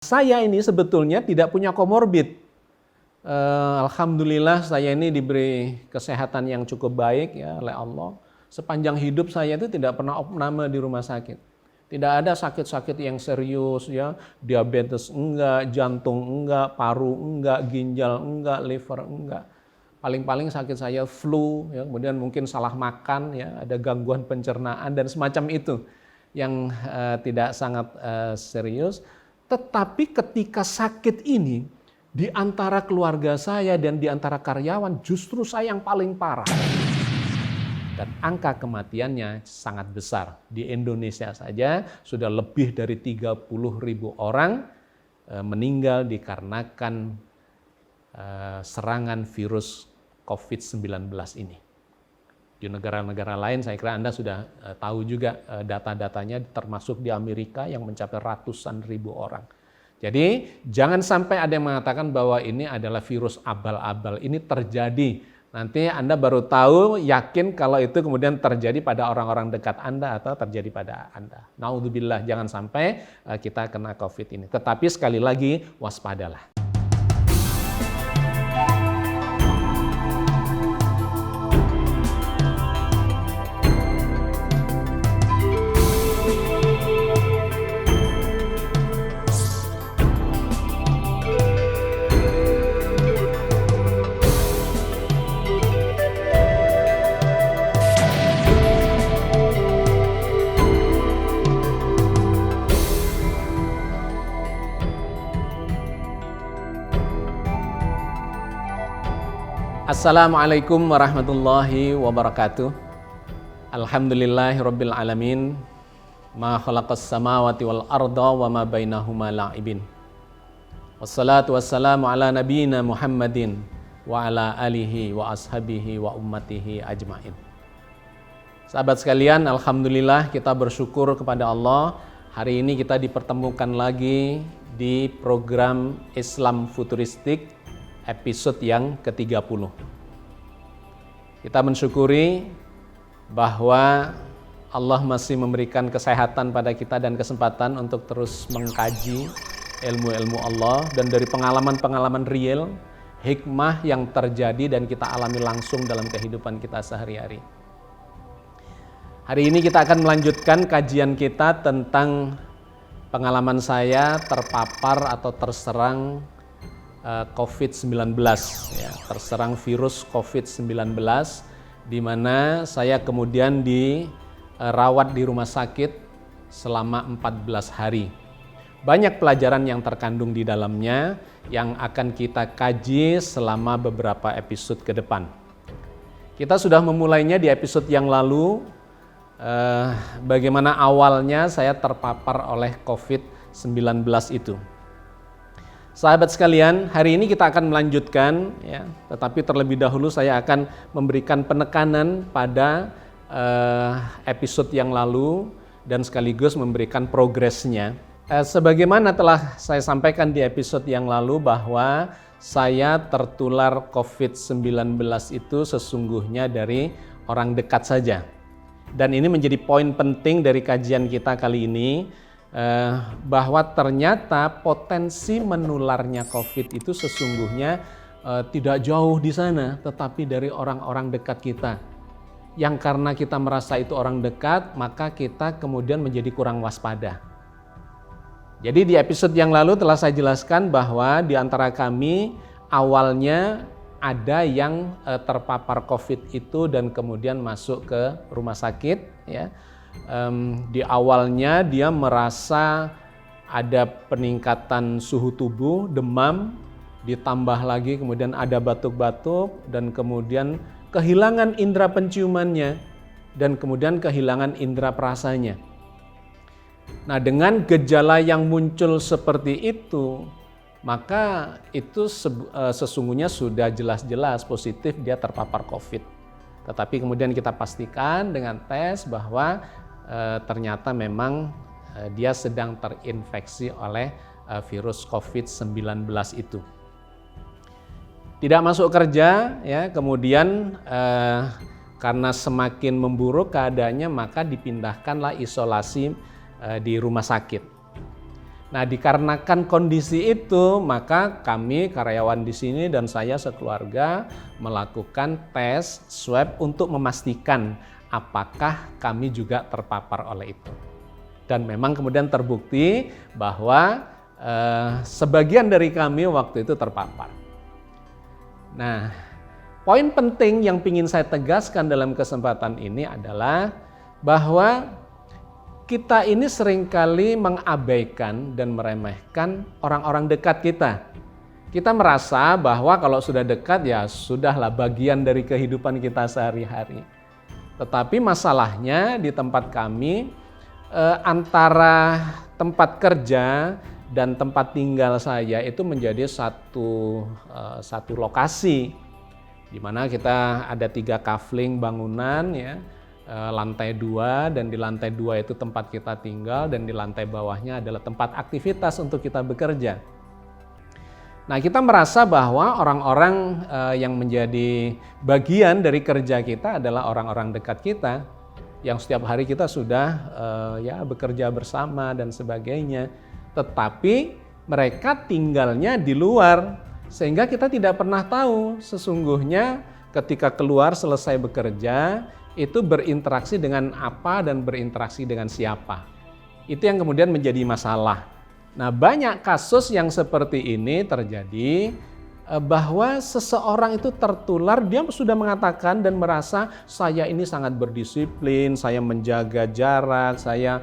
Saya ini sebetulnya tidak punya komorbid. Alhamdulillah saya ini diberi kesehatan yang cukup baik ya oleh Allah. Sepanjang hidup saya itu tidak pernah opname di rumah sakit. Tidak ada sakit-sakit yang serius ya, diabetes enggak, jantung enggak, paru enggak, ginjal enggak, liver enggak. Paling-paling sakit saya flu ya, kemudian mungkin salah makan ya, ada gangguan pencernaan dan semacam itu yang tidak sangat serius. Tetapi ketika sakit ini, di antara keluarga saya dan di antara karyawan justru saya yang paling parah. Dan angka kematiannya sangat besar. Di Indonesia saja sudah lebih dari 30.000 orang meninggal dikarenakan serangan virus COVID-19 ini. Di negara-negara lain saya kira Anda sudah tahu juga data-datanya, termasuk di Amerika yang mencapai ratusan ribu orang. Jadi jangan sampai ada yang mengatakan bahwa ini adalah virus abal-abal. Ini terjadi. Nanti Anda baru tahu, yakin kalau itu kemudian terjadi pada orang-orang dekat Anda atau terjadi pada Anda. Naudzubillah, jangan sampai kita kena COVID ini. Tetapi sekali lagi waspadalah. Assalamualaikum warahmatullahi wabarakatuh. Alhamdulillahirabbil alamin. Ma khalaqas samawati wal arda wa ma bainahuma la'ibin. Wassalatu wassalamu ala nabiyyina Muhammadin wa ala alihi wa ashabihi wa ummatihi ajmain. Sahabat sekalian, alhamdulillah kita bersyukur kepada Allah. Hari ini kita dipertemukan lagi di program Islam Futuristik episode yang ke-30. Kita mensyukuri bahwa Allah masih memberikan kesehatan pada kita dan kesempatan untuk terus mengkaji ilmu-ilmu Allah, dan dari pengalaman-pengalaman real, hikmah yang terjadi dan kita alami langsung dalam kehidupan kita sehari-hari. Hari ini kita akan melanjutkan kajian kita tentang pengalaman saya terpapar atau terserang COVID-19, ya, terserang virus COVID-19, di mana saya kemudian dirawat di rumah sakit selama 14 hari. Banyak pelajaran yang terkandung di dalamnya yang akan kita kaji selama beberapa episode ke depan. Kita sudah memulainya di episode yang lalu, bagaimana awalnya saya terpapar oleh COVID-19 itu. Sahabat sekalian, hari ini kita akan melanjutkan, ya, tetapi terlebih dahulu saya akan memberikan penekanan pada episode yang lalu dan sekaligus memberikan progresnya. Sebagaimana telah saya sampaikan di episode yang lalu bahwa saya tertular COVID-19 itu sesungguhnya dari orang dekat saja. Dan ini menjadi poin penting dari kajian kita kali ini, bahwa ternyata potensi menularnya COVID itu sesungguhnya tidak jauh di sana, tetapi dari orang-orang dekat kita. Yang karena kita merasa itu orang dekat, maka kita kemudian menjadi kurang waspada. Jadi di episode yang lalu telah saya jelaskan bahwa di antara kami awalnya ada yang terpapar COVID itu dan kemudian masuk ke rumah sakit, ya. Di awalnya dia merasa ada peningkatan suhu tubuh, demam, ditambah lagi kemudian ada batuk-batuk dan kemudian kehilangan indera penciumannya dan kemudian kehilangan indera perasanya. Nah, dengan gejala yang muncul seperti itu, maka itu sesungguhnya sudah jelas-jelas positif dia terpapar COVID. Tetapi kemudian kita pastikan dengan tes bahwa ternyata memang dia sedang terinfeksi oleh virus COVID-19 itu. Tidak masuk kerja, ya, kemudian karena semakin memburuk keadaannya maka dipindahkanlah isolasi di rumah sakit. Nah, dikarenakan kondisi itu, maka kami karyawan di sini dan saya sekeluarga melakukan tes swab untuk memastikan apakah kami juga terpapar oleh itu. Dan memang kemudian terbukti bahwa sebagian dari kami waktu itu terpapar. Nah, poin penting yang ingin saya tegaskan dalam kesempatan ini adalah bahwa kita ini seringkali mengabaikan dan meremehkan orang-orang dekat kita. Kita merasa bahwa kalau sudah dekat ya sudahlah bagian dari kehidupan kita sehari-hari. Tetapi masalahnya di tempat kami antara tempat kerja dan tempat tinggal saya itu menjadi satu lokasi di mana kita ada 3 kafling bangunan ya. Lantai 2 dan di lantai 2 itu tempat kita tinggal dan di lantai bawahnya adalah tempat aktivitas untuk kita bekerja. Nah, kita merasa bahwa orang-orang yang menjadi bagian dari kerja kita adalah orang-orang dekat kita yang setiap hari kita sudah bekerja bersama dan sebagainya. Tetapi mereka tinggalnya di luar sehingga kita tidak pernah tahu sesungguhnya ketika keluar selesai bekerja itu berinteraksi dengan apa dan berinteraksi dengan siapa. Itu yang kemudian menjadi masalah. Nah, banyak kasus yang seperti ini terjadi bahwa seseorang itu tertular, dia sudah mengatakan dan merasa saya ini sangat berdisiplin, saya menjaga jarak, saya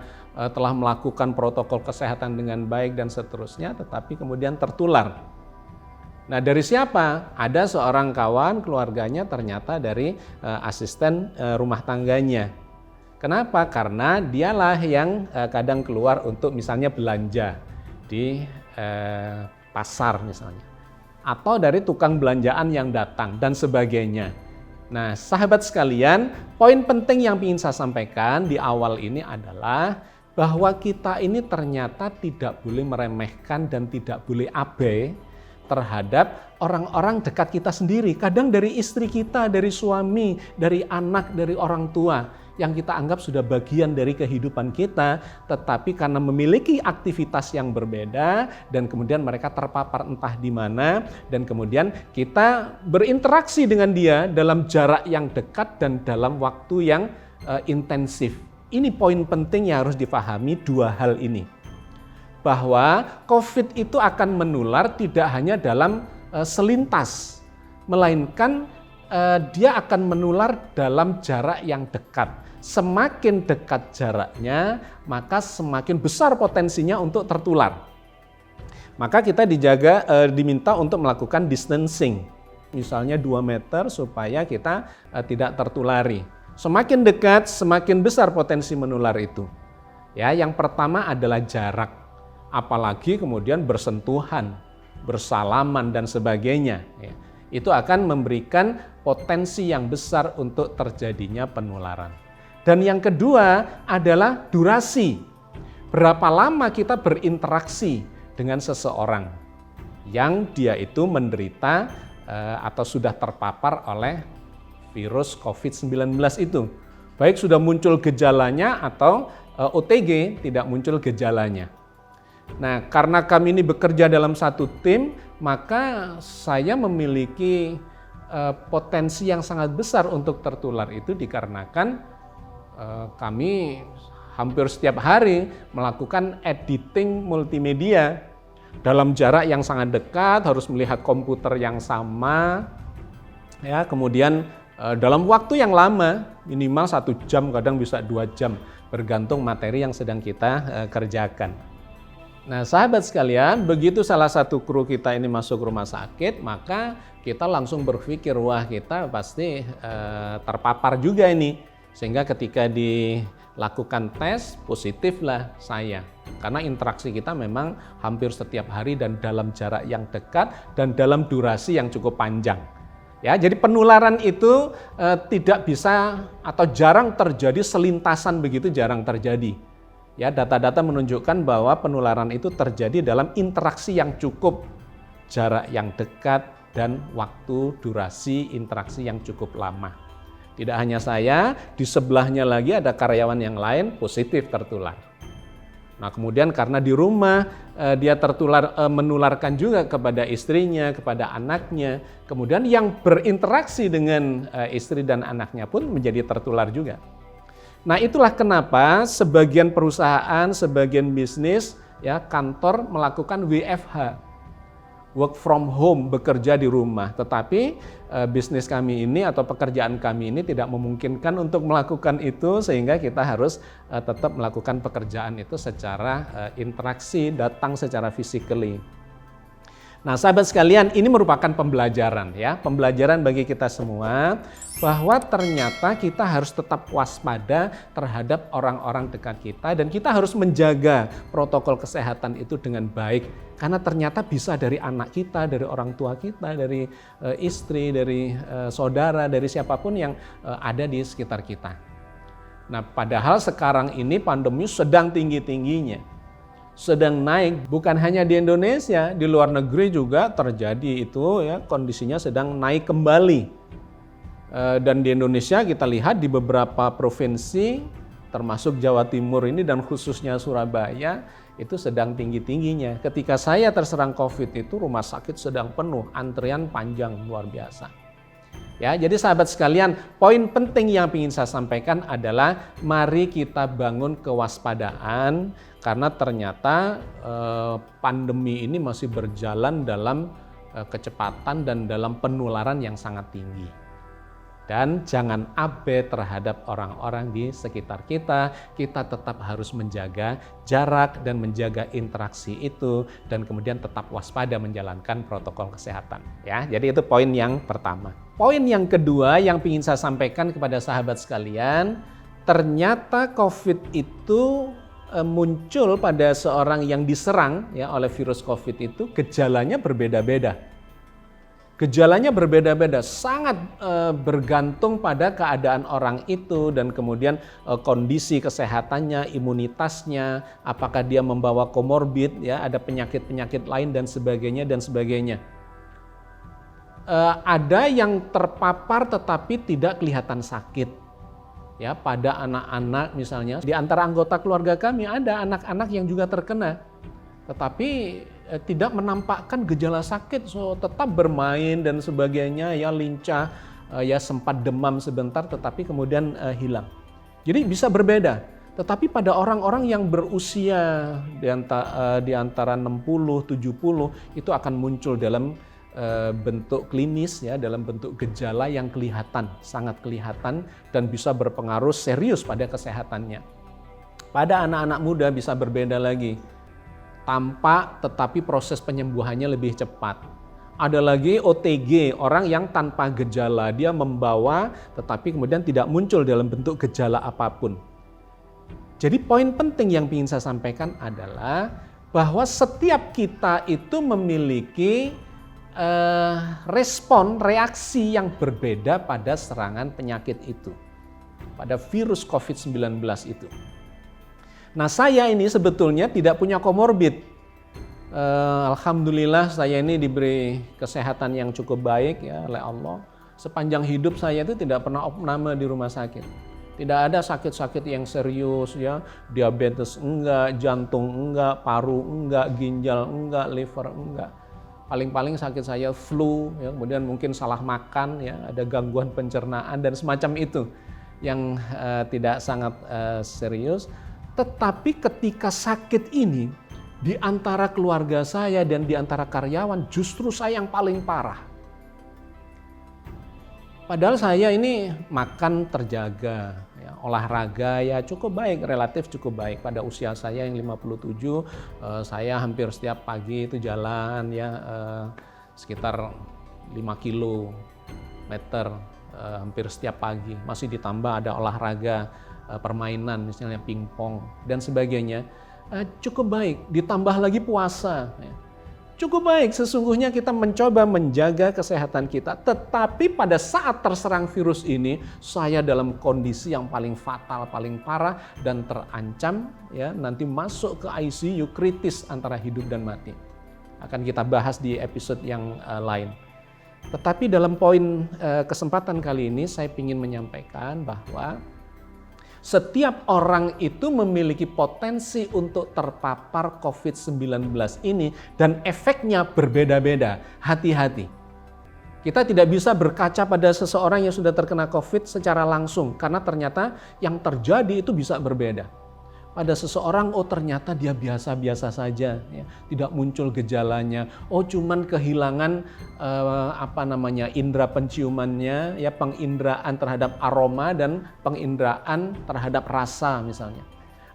telah melakukan protokol kesehatan dengan baik dan seterusnya, tetapi kemudian tertular. Nah, dari siapa? Ada seorang kawan keluarganya ternyata dari asisten rumah tangganya. Kenapa? Karena dialah yang kadang keluar untuk misalnya belanja di pasar misalnya. Atau dari tukang belanjaan yang datang dan sebagainya. Nah, sahabat sekalian, poin penting yang ingin saya sampaikan di awal ini adalah bahwa kita ini ternyata tidak boleh meremehkan dan tidak boleh abai terhadap orang-orang dekat kita sendiri. Kadang dari istri kita, dari suami, dari anak, dari orang tua yang kita anggap sudah bagian dari kehidupan kita, tetapi karena memiliki aktivitas yang berbeda dan kemudian mereka terpapar entah di mana dan kemudian kita berinteraksi dengan dia dalam jarak yang dekat dan dalam waktu yang intensif. Ini poin penting yang harus dipahami, 2 hal ini. Bahwa COVID itu akan menular tidak hanya dalam selintas, melainkan dia akan menular dalam jarak yang dekat. Semakin dekat jaraknya, maka semakin besar potensinya untuk tertular. Maka kita diminta untuk melakukan distancing, misalnya 2 meter supaya kita tidak tertulari. Semakin dekat, semakin besar potensi menular itu. Ya, yang pertama adalah jarak. Apalagi kemudian bersentuhan, bersalaman dan sebagainya. Ya, itu akan memberikan potensi yang besar untuk terjadinya penularan. Dan yang kedua adalah durasi. Berapa lama kita berinteraksi dengan seseorang yang dia itu menderita atau sudah terpapar oleh virus COVID-19 itu. Baik sudah muncul gejalanya atau OTG tidak muncul gejalanya. Nah, karena kami ini bekerja dalam satu tim, maka saya memiliki potensi yang sangat besar untuk tertular itu dikarenakan kami hampir setiap hari melakukan editing multimedia dalam jarak yang sangat dekat, harus melihat komputer yang sama, ya, kemudian dalam waktu yang lama, minimal 1 jam, kadang bisa 2 jam, bergantung materi yang sedang kita kerjakan. Nah, sahabat sekalian, begitu salah satu kru kita ini masuk rumah sakit, maka kita langsung berpikir, wah kita pasti terpapar juga ini. Sehingga ketika dilakukan tes, positiflah saya. Karena interaksi kita memang hampir setiap hari dan dalam jarak yang dekat dan dalam durasi yang cukup panjang. Ya, jadi penularan itu tidak bisa atau jarang terjadi selintasan begitu, jarang terjadi. Ya, data-data menunjukkan bahwa penularan itu terjadi dalam interaksi yang cukup, jarak yang dekat, dan waktu durasi interaksi yang cukup lama. Tidak hanya saya, di sebelahnya lagi ada karyawan yang lain positif tertular. Nah, kemudian karena di rumah dia menularkan juga kepada istrinya, kepada anaknya. Kemudian yang berinteraksi dengan istri dan anaknya pun menjadi tertular juga. Nah, itulah kenapa sebagian perusahaan, sebagian bisnis, ya, kantor melakukan WFH, work from home, bekerja di rumah. Tetapi bisnis kami ini atau pekerjaan kami ini tidak memungkinkan untuk melakukan itu, sehingga kita harus tetap melakukan pekerjaan itu secara interaksi, datang secara physically. Nah, sahabat sekalian, ini merupakan pembelajaran, ya, pembelajaran bagi kita semua bahwa ternyata kita harus tetap waspada terhadap orang-orang dekat kita dan kita harus menjaga protokol kesehatan itu dengan baik, karena ternyata bisa dari anak kita, dari orang tua kita, dari istri, dari saudara, dari siapapun yang ada di sekitar kita. Nah, padahal sekarang ini pandemi sedang tinggi-tingginya, sedang naik, bukan hanya di Indonesia, di luar negeri juga terjadi itu, ya, kondisinya sedang naik kembali. Dan di Indonesia kita lihat di beberapa provinsi, termasuk Jawa Timur ini dan khususnya Surabaya, itu sedang tinggi-tingginya. Ketika saya terserang COVID itu rumah sakit sedang penuh, antrian panjang luar biasa. Ya, jadi sahabat sekalian, poin penting yang ingin saya sampaikan adalah mari kita bangun kewaspadaan, karena ternyata pandemi ini masih berjalan dalam kecepatan dan dalam penularan yang sangat tinggi. Dan jangan abai terhadap orang-orang di sekitar kita. Kita tetap harus menjaga jarak dan menjaga interaksi itu, dan kemudian tetap waspada menjalankan protokol kesehatan. Ya, jadi itu poin yang pertama. Poin yang kedua yang ingin saya sampaikan kepada sahabat sekalian, ternyata COVID itu muncul pada seorang yang diserang, ya, oleh virus COVID itu gejalanya berbeda-beda. Gejalanya berbeda-beda, sangat bergantung pada keadaan orang itu dan kemudian kondisi kesehatannya, imunitasnya, apakah dia membawa komorbid, ya, ada penyakit-penyakit lain dan sebagainya dan sebagainya. Ada yang terpapar tetapi tidak kelihatan sakit, ya, pada anak-anak misalnya. Di antara anggota keluarga kami ada anak-anak yang juga terkena, tetapi tidak menampakkan gejala sakit, tetap bermain dan sebagainya, ya, lincah, ya, sempat demam sebentar tetapi kemudian hilang. Jadi bisa berbeda. Tetapi pada orang-orang yang berusia di antara 60, 70 itu akan muncul dalam bentuk klinis, ya, dalam bentuk gejala yang kelihatan, sangat kelihatan dan bisa berpengaruh serius pada kesehatannya. Pada anak-anak muda bisa berbeda lagi. Tampak tetapi proses penyembuhannya lebih cepat. Ada lagi OTG, orang yang tanpa gejala, dia membawa tetapi kemudian tidak muncul dalam bentuk gejala apapun. Jadi poin penting yang ingin saya sampaikan adalah bahwa setiap kita itu memiliki respon, reaksi yang berbeda pada serangan penyakit itu, pada virus COVID-19 itu. Nah, saya ini sebetulnya tidak punya komorbid. Alhamdulillah saya ini diberi kesehatan yang cukup baik, ya, oleh Allah. Sepanjang hidup saya itu tidak pernah opname di rumah sakit. Tidak ada sakit-sakit yang serius, ya, diabetes enggak, jantung enggak, paru enggak, ginjal enggak, liver enggak. Paling-paling sakit saya flu, ya, kemudian mungkin salah makan, ya, ada gangguan pencernaan dan semacam itu yang tidak sangat serius. Tetapi ketika sakit ini di antara keluarga saya dan di antara karyawan, justru saya yang paling parah. Padahal saya ini makan terjaga, ya, olahraga ya cukup baik, relatif cukup baik. Pada usia saya yang 57, saya hampir setiap pagi itu jalan, ya, sekitar 5 kilometer hampir setiap pagi. Masih ditambah ada olahraga, permainan misalnya pingpong dan sebagainya, cukup baik. Ditambah lagi puasa, ya. Cukup baik, sesungguhnya kita mencoba menjaga kesehatan kita. Tetapi pada saat terserang virus ini, saya dalam kondisi yang paling fatal, paling parah dan terancam, ya, nanti masuk ke ICU, kritis antara hidup dan mati. Akan kita bahas di episode yang lain. Tetapi dalam poin kesempatan kali ini saya ingin menyampaikan bahwa Setiap orang itu memiliki potensi untuk terpapar COVID-19 ini dan efeknya berbeda-beda. Hati-hati. Kita tidak bisa berkaca pada seseorang yang sudah terkena COVID secara langsung karena ternyata yang terjadi itu bisa berbeda. Pada seseorang, oh ternyata dia biasa-biasa saja, ya, tidak muncul gejalanya. Oh cuman kehilangan indera penciumannya, ya penginderaan terhadap aroma dan penginderaan terhadap rasa misalnya.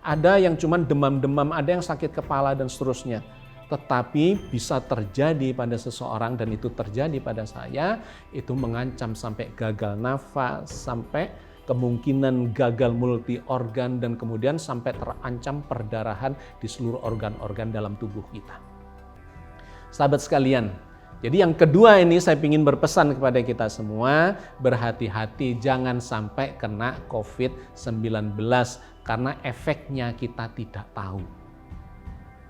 Ada yang cuman demam-demam, ada yang sakit kepala dan seterusnya. Tetapi bisa terjadi pada seseorang dan itu terjadi pada saya, itu mengancam sampai gagal nafas, sampai kemungkinan gagal multi organ dan kemudian sampai terancam perdarahan di seluruh organ-organ dalam tubuh kita. Sahabat sekalian, jadi yang kedua ini saya ingin berpesan kepada kita semua, berhati-hati jangan sampai kena COVID-19 karena efeknya kita tidak tahu.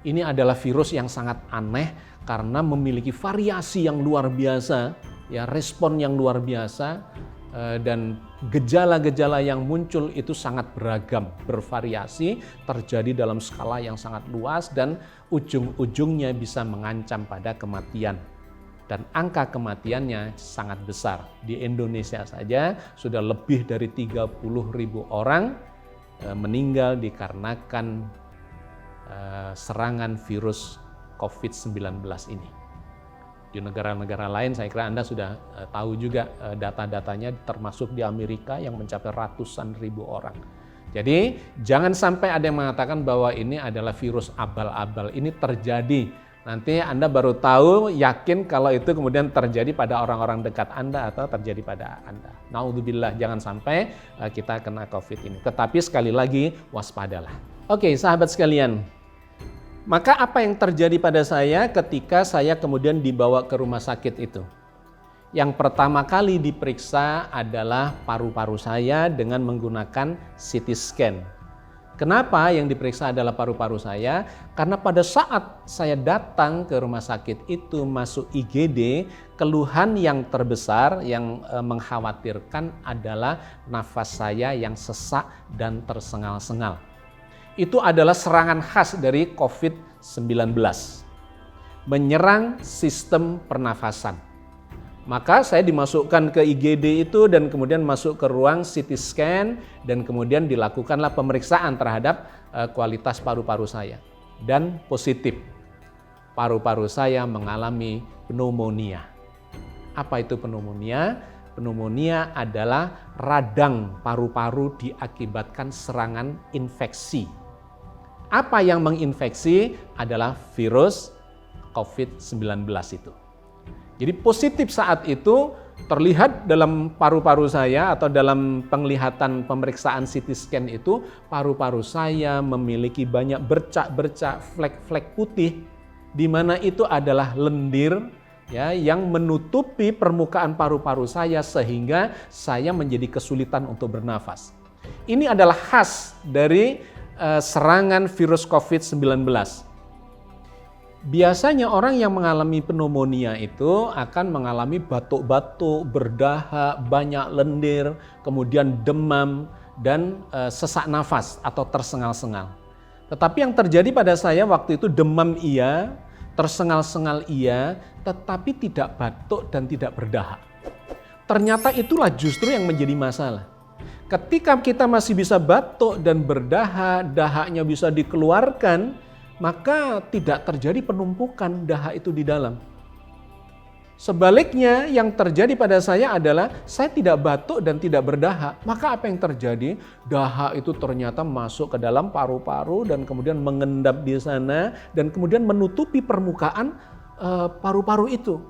Ini adalah virus yang sangat aneh karena memiliki variasi yang luar biasa, ya respon yang luar biasa, dan gejala-gejala yang muncul itu sangat beragam, bervariasi, terjadi dalam skala yang sangat luas dan ujung-ujungnya bisa mengancam pada kematian. Dan angka kematiannya sangat besar. Di Indonesia saja sudah lebih dari 30.000 orang meninggal dikarenakan serangan virus COVID-19 ini. Di negara-negara lain saya kira Anda sudah tahu juga data-datanya, termasuk di Amerika yang mencapai ratusan ribu orang. Jadi jangan sampai ada yang mengatakan bahwa ini adalah virus abal-abal. Ini terjadi. Nanti Anda baru tahu, yakin kalau itu kemudian terjadi pada orang-orang dekat Anda atau terjadi pada Anda. Naudzubillah, jangan sampai kita kena COVID ini. Tetapi sekali lagi waspadalah. Oke, sahabat sekalian. Maka apa yang terjadi pada saya ketika saya kemudian dibawa ke rumah sakit itu? Yang pertama kali diperiksa adalah paru-paru saya dengan menggunakan CT scan. Kenapa yang diperiksa adalah paru-paru saya? Karena pada saat saya datang ke rumah sakit itu masuk IGD, keluhan yang terbesar yang mengkhawatirkan adalah nafas saya yang sesak dan tersengal-sengal. Itu adalah serangan khas dari COVID-19, menyerang sistem pernafasan. Maka saya dimasukkan ke IGD itu dan kemudian masuk ke ruang CT scan dan kemudian dilakukanlah pemeriksaan terhadap kualitas paru-paru saya. Dan positif, paru-paru saya mengalami pneumonia. Apa itu pneumonia? Pneumonia adalah radang paru-paru diakibatkan serangan infeksi. Apa yang menginfeksi adalah virus COVID-19 itu. Jadi positif saat itu terlihat dalam paru-paru saya atau dalam penglihatan pemeriksaan CT scan itu, paru-paru saya memiliki banyak bercak-bercak, flek-flek putih, di mana itu adalah lendir ya, yang menutupi permukaan paru-paru saya sehingga saya menjadi kesulitan untuk bernafas. Ini adalah khas dari serangan virus COVID-19. Biasanya orang yang mengalami pneumonia itu akan mengalami batuk-batuk, berdahak, banyak lendir, kemudian demam, dan sesak nafas atau tersengal-sengal. Tetapi yang terjadi pada saya waktu itu demam iya, tersengal-sengal iya, tetapi tidak batuk dan tidak berdahak. Ternyata itulah justru yang menjadi masalah. Ketika kita masih bisa batuk dan berdahak, dahaknya bisa dikeluarkan, maka tidak terjadi penumpukan dahak itu di dalam. Sebaliknya yang terjadi pada saya adalah saya tidak batuk dan tidak berdahak. Maka apa yang terjadi? Dahak itu ternyata masuk ke dalam paru-paru dan kemudian mengendap di sana dan kemudian menutupi permukaan paru-paru itu.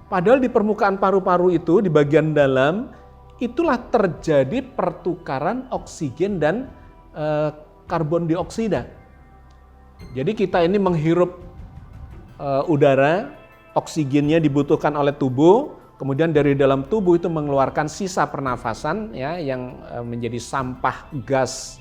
Padahal di permukaan paru-paru itu di bagian dalam itulah terjadi pertukaran oksigen dan karbon dioksida. Jadi kita ini menghirup udara, oksigennya dibutuhkan oleh tubuh, kemudian dari dalam tubuh itu mengeluarkan sisa pernafasan ya, yang menjadi sampah gas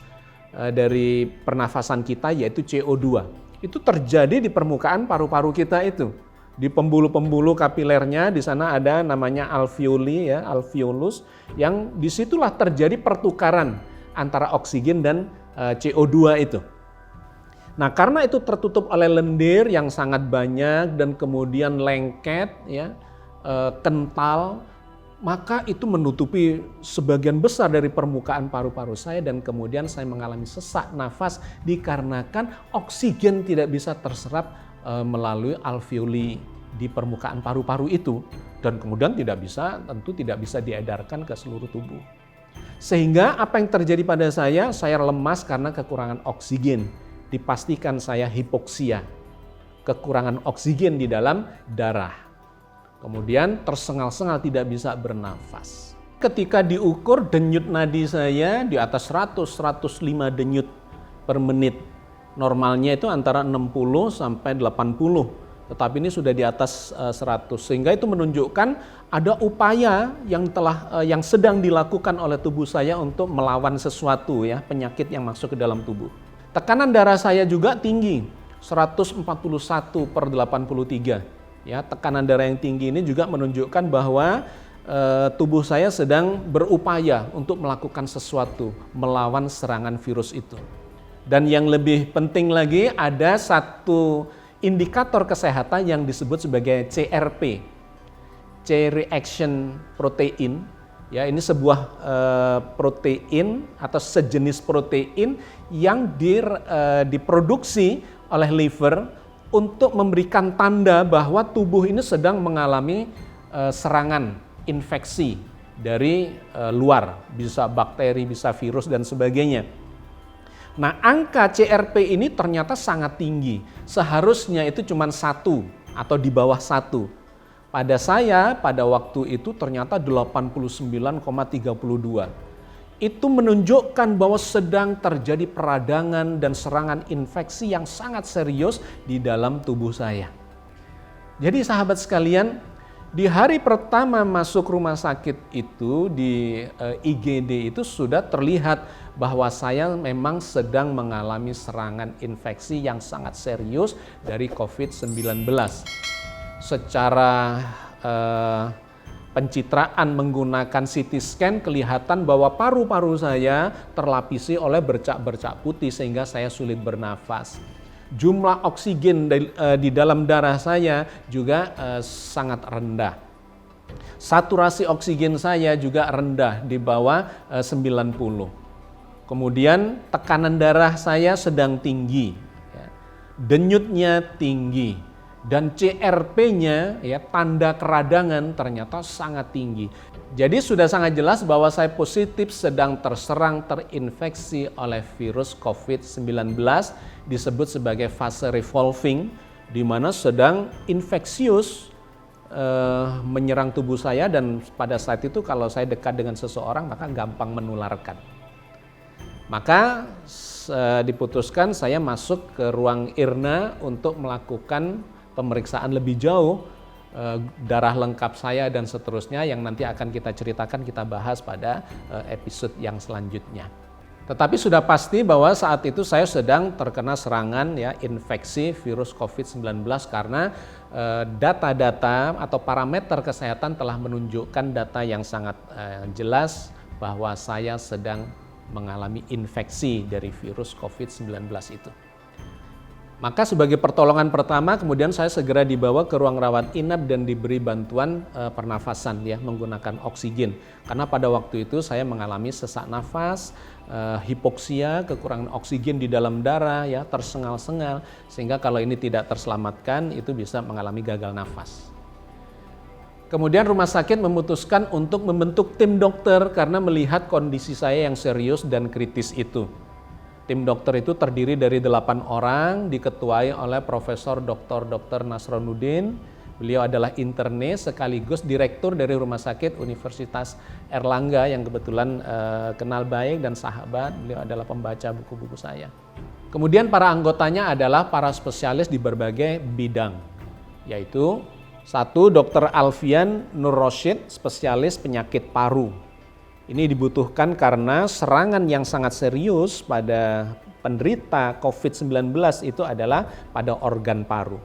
dari pernafasan kita, yaitu CO2. Itu terjadi di permukaan paru-paru kita itu. Di pembuluh-pembuluh kapilernya di sana ada namanya alveoli ya, alveolus, yang disitulah terjadi pertukaran antara oksigen dan CO2 itu. Nah, karena itu tertutup oleh lendir yang sangat banyak dan kemudian lengket, ya, kental, maka itu menutupi sebagian besar dari permukaan paru-paru saya dan kemudian saya mengalami sesak nafas dikarenakan oksigen tidak bisa terserap melalui alveoli di permukaan paru-paru itu dan kemudian tentu tidak bisa diedarkan ke seluruh tubuh. Sehingga apa yang terjadi pada saya lemas karena kekurangan oksigen. Dipastikan saya hipoksia, kekurangan oksigen di dalam darah. Kemudian tersengal-sengal tidak bisa bernafas. Ketika diukur denyut nadi saya di atas 100-105 denyut per menit. Normalnya itu antara 60 sampai 80. Tetapi ini sudah di atas 100. Sehingga itu menunjukkan ada upaya yang sedang dilakukan oleh tubuh saya untuk melawan sesuatu, ya, penyakit yang masuk ke dalam tubuh. Tekanan darah saya juga tinggi, 141/83. Ya, tekanan darah yang tinggi ini juga menunjukkan bahwa tubuh saya sedang berupaya untuk melakukan sesuatu, melawan serangan virus itu. Dan yang lebih penting lagi ada satu indikator kesehatan yang disebut sebagai CRP, C-reaction protein. Ya, ini sebuah protein atau sejenis protein yang diproduksi oleh liver untuk memberikan tanda bahwa tubuh ini sedang mengalami serangan infeksi dari luar, bisa bakteri, bisa virus dan sebagainya. Nah, angka CRP ini ternyata sangat tinggi. Seharusnya itu cuma 1 atau di bawah 1. Pada saya pada waktu itu ternyata 89,32. Itu menunjukkan bahwa sedang terjadi peradangan dan serangan infeksi yang sangat serius di dalam tubuh saya. Jadi sahabat sekalian, di hari pertama masuk rumah sakit itu di IGD itu sudah terlihat bahwa saya memang sedang mengalami serangan infeksi yang sangat serius dari COVID-19. Secara pencitraan menggunakan CT scan kelihatan bahwa paru-paru saya terlapisi oleh bercak-bercak putih sehingga saya sulit bernafas. Jumlah oksigen di dalam darah saya juga sangat rendah. Saturasi oksigen saya juga rendah di bawah 90. Kemudian tekanan darah saya sedang tinggi, denyutnya tinggi. Dan CRP-nya, ya, tanda keradangan ternyata sangat tinggi. Jadi sudah sangat jelas bahwa saya positif sedang terinfeksi oleh virus COVID-19, disebut sebagai fase revolving, di mana sedang infeksius menyerang tubuh saya dan pada saat itu kalau saya dekat dengan seseorang maka gampang menularkan. Maka diputuskan saya masuk ke ruang IRNA untuk melakukan pemeriksaan lebih jauh, darah lengkap saya dan seterusnya yang nanti akan kita ceritakan, kita bahas pada episode yang selanjutnya. Tetapi sudah pasti bahwa saat itu saya sedang terkena serangan, ya, infeksi virus COVID-19 karena data-data atau parameter kesehatan telah menunjukkan data yang sangat jelas bahwa saya sedang mengalami infeksi dari virus COVID-19 itu. Maka sebagai pertolongan pertama kemudian saya segera dibawa ke ruang rawat inap dan diberi bantuan pernafasan, ya, menggunakan oksigen. Karena pada waktu itu saya mengalami sesak nafas, hipoksia, kekurangan oksigen di dalam darah, ya, tersengal-sengal, sehingga kalau ini tidak terselamatkan itu bisa mengalami gagal nafas. Kemudian rumah sakit memutuskan untuk membentuk tim dokter karena melihat kondisi saya yang serius dan kritis itu. Tim dokter itu terdiri dari 8 orang, diketuai oleh Profesor Dr. Nasronuddin. Beliau adalah internis sekaligus direktur dari Rumah Sakit Universitas Erlangga yang kebetulan kenal baik dan sahabat. Beliau adalah pembaca buku-buku saya. Kemudian para anggotanya adalah para spesialis di berbagai bidang, yaitu 1. Dr. Alfian Nur Roshid, spesialis penyakit paru. Ini dibutuhkan karena serangan yang sangat serius pada penderita COVID-19 itu adalah pada organ paru.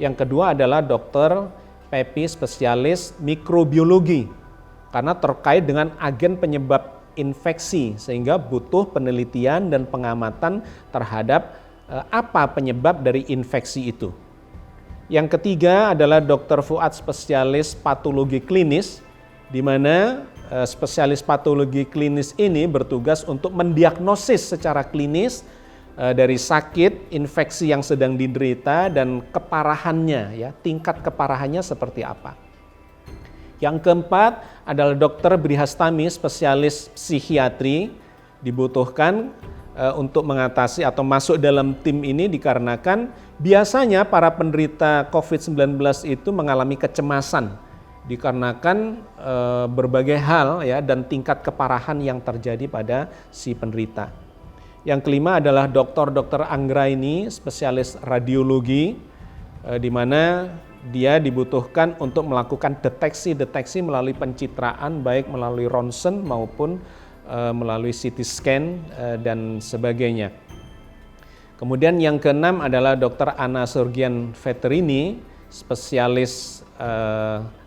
Yang kedua adalah Dr. Pepi, spesialis mikrobiologi, karena terkait dengan agen penyebab infeksi sehingga butuh penelitian dan pengamatan terhadap apa penyebab dari infeksi itu. Yang ketiga adalah Dr. Fuad spesialis patologi klinis, di mana spesialis patologi klinis ini bertugas untuk mendiagnosis secara klinis dari sakit, infeksi yang sedang diderita dan keparahannya, ya, tingkat keparahannya seperti apa. Yang keempat adalah Dr. Brihastami spesialis psikiatri, dibutuhkan untuk mengatasi atau masuk dalam tim ini dikarenakan biasanya para penderita COVID-19 itu mengalami kecemasan dikarenakan berbagai hal, ya, dan tingkat keparahan yang terjadi pada si penderita. Yang kelima adalah Dr. Anggraini spesialis radiologi, di mana dia dibutuhkan untuk melakukan deteksi melalui pencitraan baik melalui ronsen maupun melalui CT scan dan sebagainya. Kemudian yang keenam adalah Dr. Anna Surgian Veterini, spesialis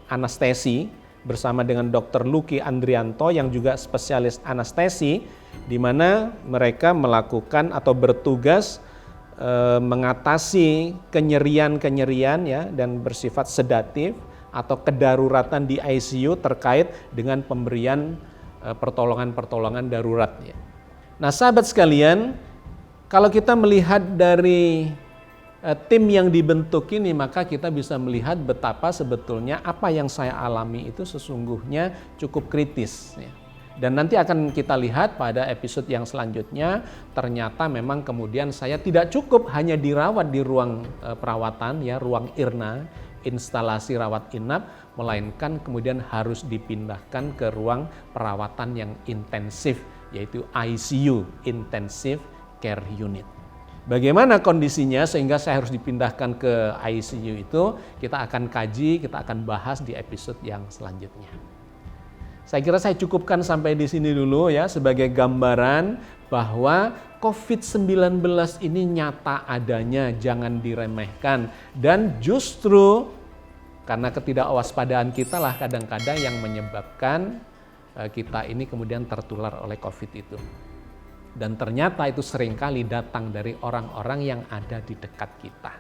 anestesi, bersama dengan Dr. Luki Andrianto yang juga spesialis anestesi, di mana mereka melakukan atau bertugas mengatasi kenyerian ya, dan bersifat sedatif atau kedaruratan di ICU terkait dengan pemberian pertolongan darurat, ya. Nah, sahabat sekalian, kalau kita melihat dari tim yang dibentuk ini, maka kita bisa melihat betapa sebetulnya apa yang saya alami itu sesungguhnya cukup kritis, ya. Dan nanti akan kita lihat pada episode yang selanjutnya, ternyata memang kemudian saya tidak cukup hanya dirawat di ruang perawatan, ya, ruang IRNA, instalasi rawat inap, melainkan kemudian harus dipindahkan ke ruang perawatan yang intensif, yaitu ICU, Intensive Care Unit. Bagaimana kondisinya sehingga saya harus dipindahkan ke ICU itu, kita akan kaji, kita akan bahas di episode yang selanjutnya. Saya kira saya cukupkan sampai di sini dulu, ya, sebagai gambaran bahwa COVID-19 ini nyata adanya, jangan diremehkan. Dan justru karena ketidakwaspadaan kita lah kadang-kadang yang menyebabkan kita ini kemudian tertular oleh COVID itu. Dan ternyata itu seringkali datang dari orang-orang yang ada di dekat kita.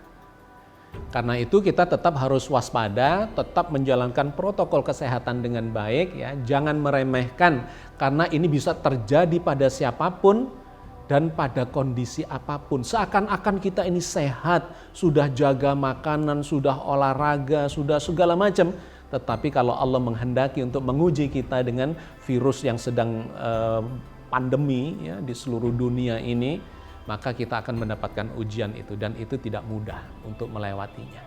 Karena itu kita tetap harus waspada, tetap menjalankan protokol kesehatan dengan baik, ya. Jangan meremehkan karena ini bisa terjadi pada siapapun dan pada kondisi apapun. Seakan-akan kita ini sehat, sudah jaga makanan, sudah olahraga, sudah segala macam. Tetapi kalau Allah menghendaki untuk menguji kita dengan virus yang sedang pandemi, ya, di seluruh dunia ini, maka kita akan mendapatkan ujian itu, dan itu tidak mudah untuk melewatinya.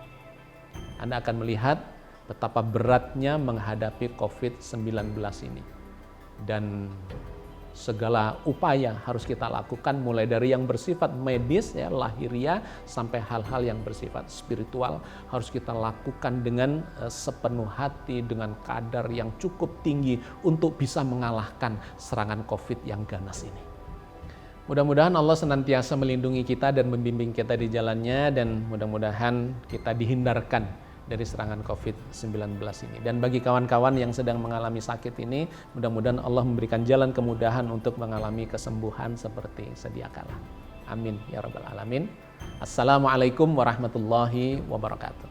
Anda akan melihat betapa beratnya menghadapi COVID-19 ini. Dan segala upaya harus kita lakukan, mulai dari yang bersifat medis, ya, lahiriah, sampai hal-hal yang bersifat spiritual harus kita lakukan dengan sepenuh hati, dengan kadar yang cukup tinggi untuk bisa mengalahkan serangan COVID yang ganas ini. Mudah-mudahan Allah senantiasa melindungi kita dan membimbing kita di jalannya, dan mudah-mudahan kita dihindarkan dari serangan COVID-19 ini. Dan bagi kawan-kawan yang sedang mengalami sakit ini, mudah-mudahan Allah memberikan jalan kemudahan untuk mengalami kesembuhan seperti sedia kala. Amin ya rabbal alamin. Assalamualaikum warahmatullahi wabarakatuh.